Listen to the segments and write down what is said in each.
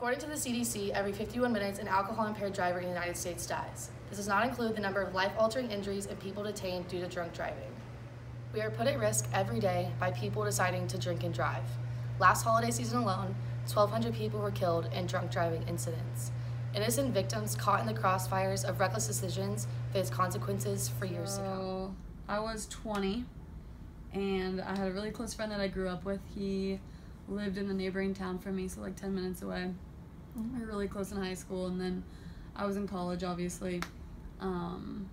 According to the CDC, every 51 minutes, an alcohol-impaired driver in the United States dies. This does not include the number of life-altering injuries and people detained due to drunk driving. We are put at risk every day by people deciding to drink and drive. Last holiday season alone, 1,200 people were killed in drunk driving incidents. Innocent victims caught in the crossfires of reckless decisions face consequences for years to come. I was 20, and I had a really close friend that I grew up with. He lived in the neighboring town from me, so like 10 minutes away. We were really close in high school, and then I was in college, obviously. And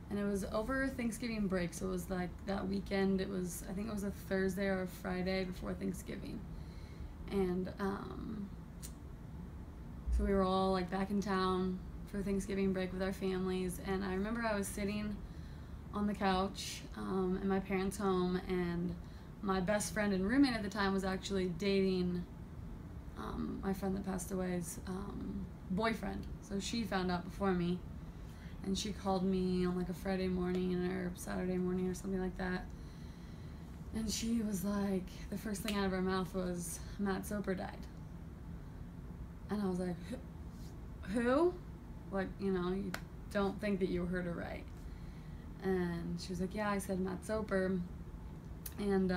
it was over Thanksgiving break, so it was like that weekend. I think it was a Thursday or a Friday before Thanksgiving. And so we were all like back in town for Thanksgiving break with our families, and I remember I was sitting on the couch in my parents' home, and my best friend and roommate at the time was actually dating my friend that passed away's boyfriend. So she found out before me, and she called me on like a Friday morning or Saturday morning or something like that, and she was like, the first thing out of her mouth was, "Matt Soper died." And I was like, who? Like, you know, you don't think that you heard her right. And she was like, yeah, I said Matt Soper. And,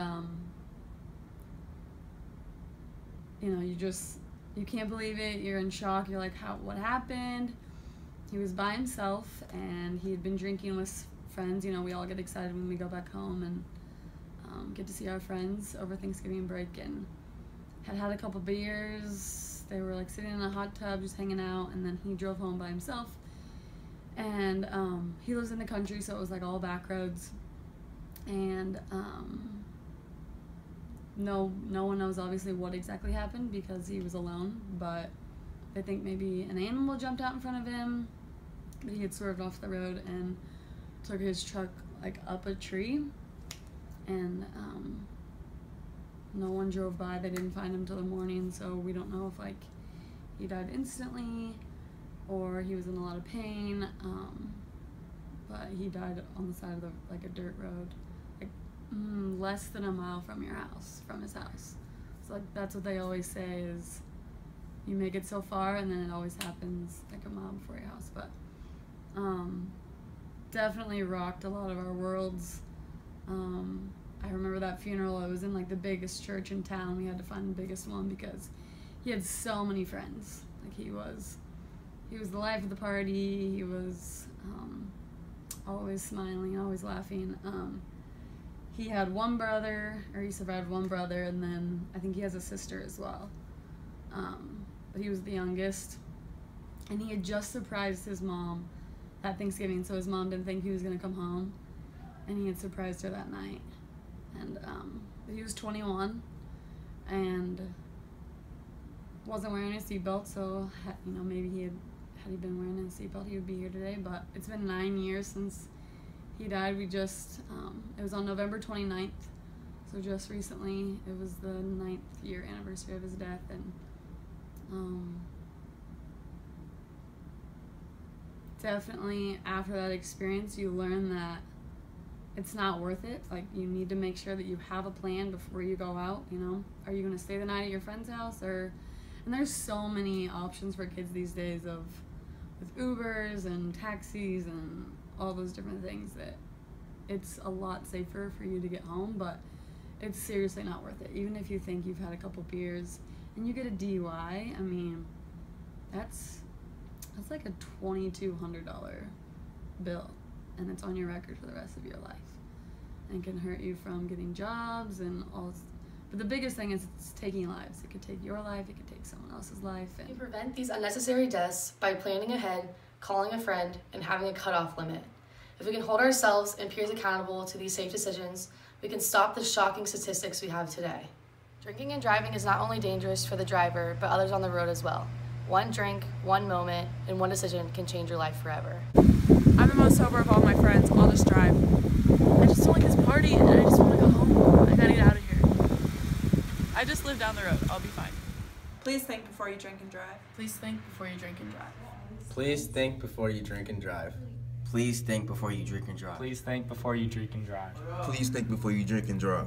you know, you can't believe it. You're in shock. You're like, what happened? He was by himself, and he had been drinking with friends. You know, we all get excited when we go back home and get to see our friends over Thanksgiving break, and had a couple beers. They were like sitting in a hot tub just hanging out, and then he drove home by himself. And he lives in the country, so it was like all back roads. And no one knows obviously what exactly happened because he was alone, but they think maybe an animal jumped out in front of him, but he had swerved off the road and took his truck like up a tree, and no one drove by. They didn't find him till the morning, so we don't know if like he died instantly or he was in a lot of pain, but he died on the side of like a dirt road, like less than a mile from his house. So like that's what they always say is you make it so far and then it always happens like a mile before your house. But definitely rocked a lot of our worlds. I remember that funeral. It was in like the biggest church in town. We had to find the biggest one because he had so many friends. Like he was the life of the party. He was always smiling, always laughing. He had one brother, or he survived one brother, and then I think he has a sister as well. But he was the youngest, and he had just surprised his mom that Thanksgiving, so his mom didn't think he was gonna come home, and he had surprised her that night. And he was 21 and wasn't wearing a seatbelt, so you know, maybe had he been wearing a seatbelt, he would be here today. But it's been 9 years since he died. We just it was on November 29th, so just recently it was the 9th year anniversary of his death. And definitely after that experience you learn that it's not worth it. Like, you need to make sure that you have a plan before you go out, you know. Are you going to stay the night at your friend's house? And there's so many options for kids these days with Ubers and taxis and all those different things that it's a lot safer for you to get home, but it's seriously not worth it. Even if you think you've had a couple beers and you get a DUI, I mean, that's like a $2,200 bill, and it's on your record for the rest of your life, and can hurt you from getting jobs and all. But the biggest thing is it's taking lives. It could take your life, it could take someone else's life. And we prevent these unnecessary deaths by planning ahead, calling a friend, and having a cutoff limit. If we can hold ourselves and peers accountable to these safe decisions, we can stop the shocking statistics we have today. Drinking and driving is not only dangerous for the driver, but others on the road as well. One drink, one moment, and one decision can change your life forever. I'm the most sober of all my friends. I'll just drive. I just don't like this party, and I just want to go home. I gotta get out of here. I just live down the road. I'll be fine. Please think before you drink and drive. Please think before you drink and drive. Please think before you drink and drive. Please think before you drink and drive. Please think before you drink and drive. Please think before you drink and drive.